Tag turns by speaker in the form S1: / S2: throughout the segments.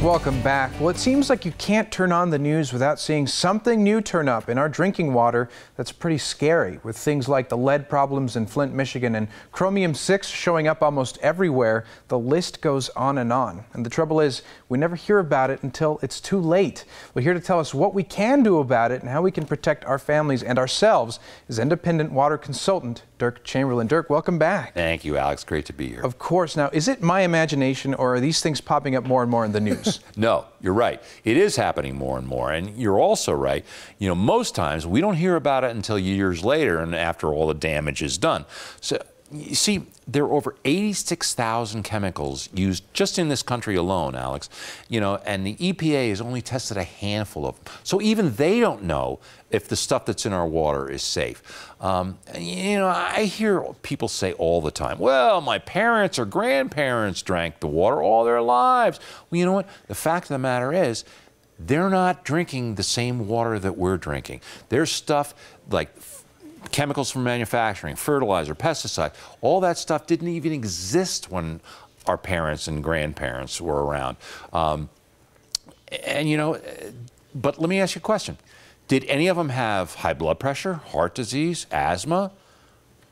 S1: welcome back. Well, it seems like you can't turn on the news without seeing something new turn up in our drinking water that's pretty scary, with things like the lead problems in Flint, Michigan, and chromium-6 showing up almost everywhere. The list goes on. And the trouble is, we never hear about it until it's too late. Well, here to tell us what we can do about it and how we can protect our families and ourselves is independent water consultant Dirk Chamberlin. Dirk, welcome back.
S2: Thank you, Alex. Great to be here.
S1: Of course. Now, is it my imagination, or are these things popping up more and more in the news?
S2: No, you're right. It is happening more and more. And you're also right. You know, most times we don't hear about it until years later and after all the damage is done. So, you see, there are over 86,000 chemicals used just in this country alone, Alex. You know, and the EPA has only tested a handful of them. So even they don't know if the stuff that's in our water is safe. You know, I hear people say all the time, well, my parents or grandparents drank the water all their lives. Well, you know what? The fact of the matter is, they're not drinking the same water that we're drinking. There's stuff like chemicals from manufacturing, fertilizer, pesticide, all that stuff didn't even exist when our parents and grandparents were around. And you know, but let me ask you a question. Did any of them have high blood pressure, heart disease, asthma?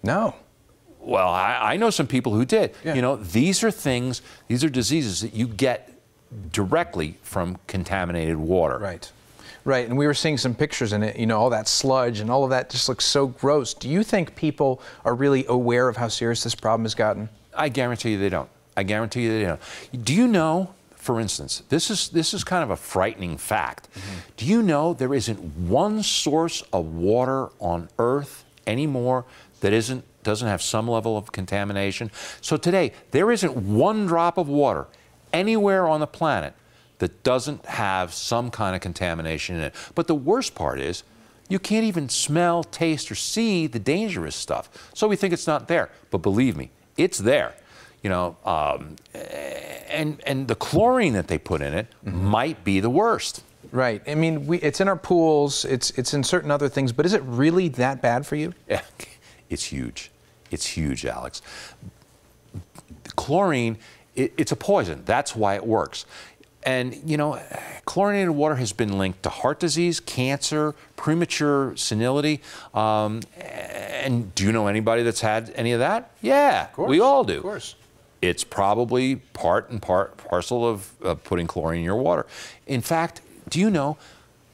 S1: No.
S2: Well, I know some people who did.
S1: Yeah.
S2: You know, these are things, these are diseases that you get directly from contaminated water.
S1: Right. Right, and we were seeing some pictures in it, you know, all that sludge and all of that just looks so gross. Do you think people are really aware of how serious this problem has gotten?
S2: I guarantee you they don't. I guarantee you they don't. Do you know, for instance, this is kind of a frightening fact. Do you know there isn't one source of water on Earth anymore that doesn't have some level of contamination? So today, there isn't one drop of water anywhere on the planet that doesn't have some kind of contamination in it. But the worst part is, you can't even smell, taste, or see the dangerous stuff. So we think it's not there. But believe me, it's there. You know, and the chlorine that they put in it might be the worst.
S1: Right. I mean, it's in our pools, it's in certain other things, but is it really that bad for you?
S2: Yeah, it's huge. It's huge, Alex. Chlorine, it's a poison. That's why it works. And, you know, chlorinated water has been linked to heart disease, cancer, premature senility. And do you know anybody that's had any of that? Yeah, we all do.
S1: Of course.
S2: It's probably part and parcel of putting chlorine in your water. In fact, do you know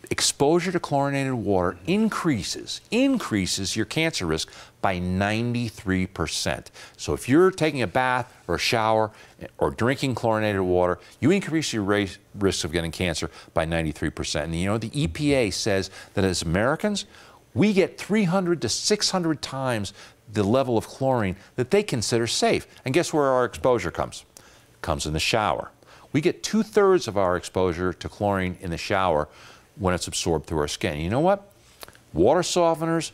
S2: exposure to chlorinated water increases your cancer risk by 93%. So if you're taking a bath or a shower or drinking chlorinated water, you increase your risk of getting cancer by 93%. And you know, the EPA says that as Americans, we get 300 to 600 times the level of chlorine that they consider safe. And guess where our exposure comes? It comes in the shower. We get 2/3 of our exposure to chlorine in the shower when it's absorbed through our skin. You know what? Water softeners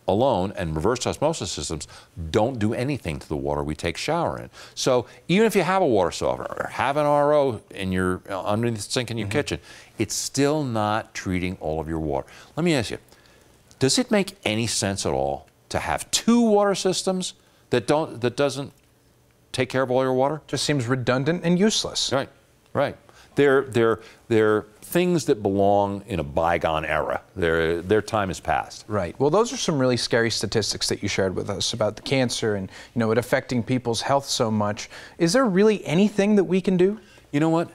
S2: alone and reverse osmosis systems don't do anything to the water we take shower in. So even if you have a water softener or have an RO in your underneath the sink in your kitchen, it's still not treating all of your water. Let me ask you, does it make any sense at all to have 2 water systems that doesn't take care of all your water?
S1: Just seems redundant and useless.
S2: Right, right. They're things that belong in a bygone era. Their time is past.
S1: Right. Well, those are some really scary statistics that you shared with us about the cancer and, you know, it affecting people's health so much. Is there really anything that we can do?
S2: You know what?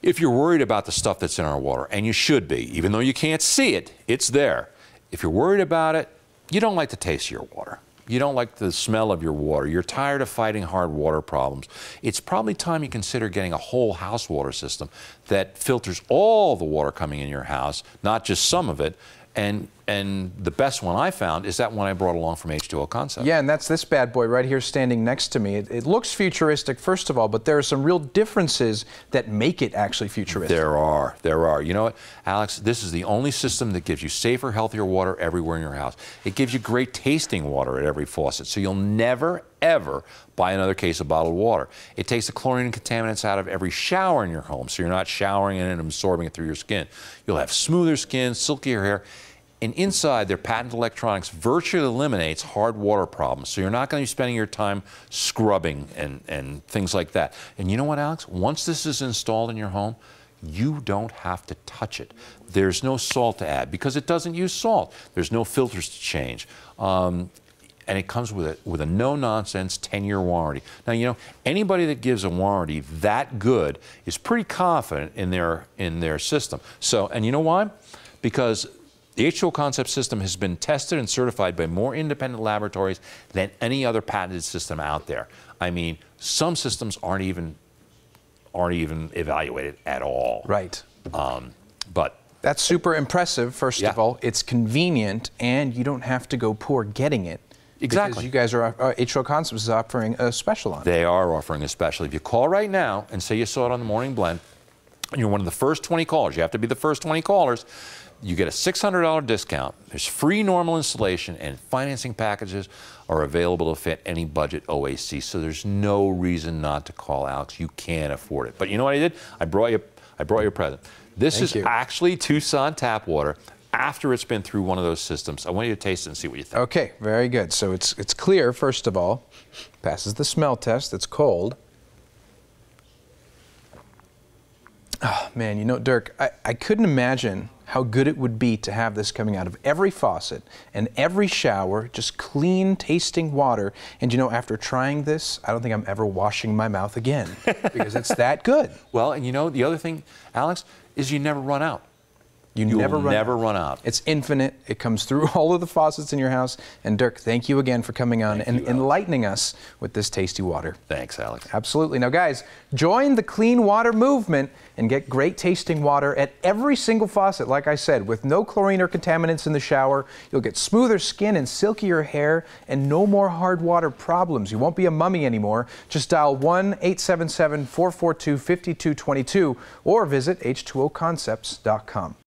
S2: If you're worried about the stuff that's in our water, and you should be, even though you can't see it, it's there. If you're worried about it, you don't like the taste of your water. You don't like the smell of your water. You're tired of fighting hard water problems. It's probably time you consider getting a whole house water system that filters all the water coming in your house, not just some of it. And the best one I found is that one I brought along from H2O Concept.
S1: Yeah, and that's this bad boy right here standing next to me. It looks futuristic, first of all, but there are some real differences that make it actually futuristic.
S2: There are. You know what, Alex, this is the only system that gives you safer, healthier water everywhere in your house. It gives you great tasting water at every faucet, so you'll never, ever buy another case of bottled water. It takes the chlorine and contaminants out of every shower in your home, so you're not showering in it and absorbing it through your skin. You'll have smoother skin, silkier hair. And inside, their patented electronics virtually eliminates hard water problems. So you're not going to be spending your time scrubbing and things like that. And you know what, Alex? Once this is installed in your home, you don't have to touch it. There's no salt to add because it doesn't use salt. There's no filters to change. And it comes with a no-nonsense 10-year warranty. Now, you know, anybody that gives a warranty that good is pretty confident in their system. So, and you know why? Because the H2O Concept system has been tested and certified by more independent laboratories than any other patented system out there. I mean, some systems aren't even evaluated at all.
S1: Right.
S2: But
S1: that's super impressive, first of all. It's convenient, and you don't have to go poor getting it.
S2: Exactly.
S1: Because you guys are, H2O Concept is offering a special on it.
S2: They are offering a special. If you call right now and say you saw it on the Morning Blend, and you're one of the first 20 callers, you have to be the first 20 callers, you get a $600 discount. There's free normal installation, and financing packages are available to fit any budget OAC, so there's no reason not to call Alex. You can afford it. But you know what I did? I brought you a present. This is actually Tucson Tap Water after it's been through one of those systems. I want you to taste it and see what you think.
S1: Okay, very good. So it's clear, first of all. Passes the smell test. It's cold. Oh, man, you know, Dirk, I couldn't imagine how good it would be to have this coming out of every faucet and every shower, just clean tasting water. And you know, after trying this, I don't think I'm ever washing my mouth again because it's that good.
S2: Well, and you know, the other thing, Alex, is you never run out.
S1: You'll never run
S2: out.
S1: It's infinite. It comes through all of the faucets in your house. And Dirk, thank you again for coming on and enlightening us with this tasty water.
S2: Thanks, Alex.
S1: Absolutely. Now, guys, join the clean water movement and get great tasting water at every single faucet. Like I said, with no chlorine or contaminants in the shower, you'll get smoother skin and silkier hair and no more hard water problems. You won't be a mummy anymore. Just dial 1-877-442-5222 or visit h2oconcepts.com.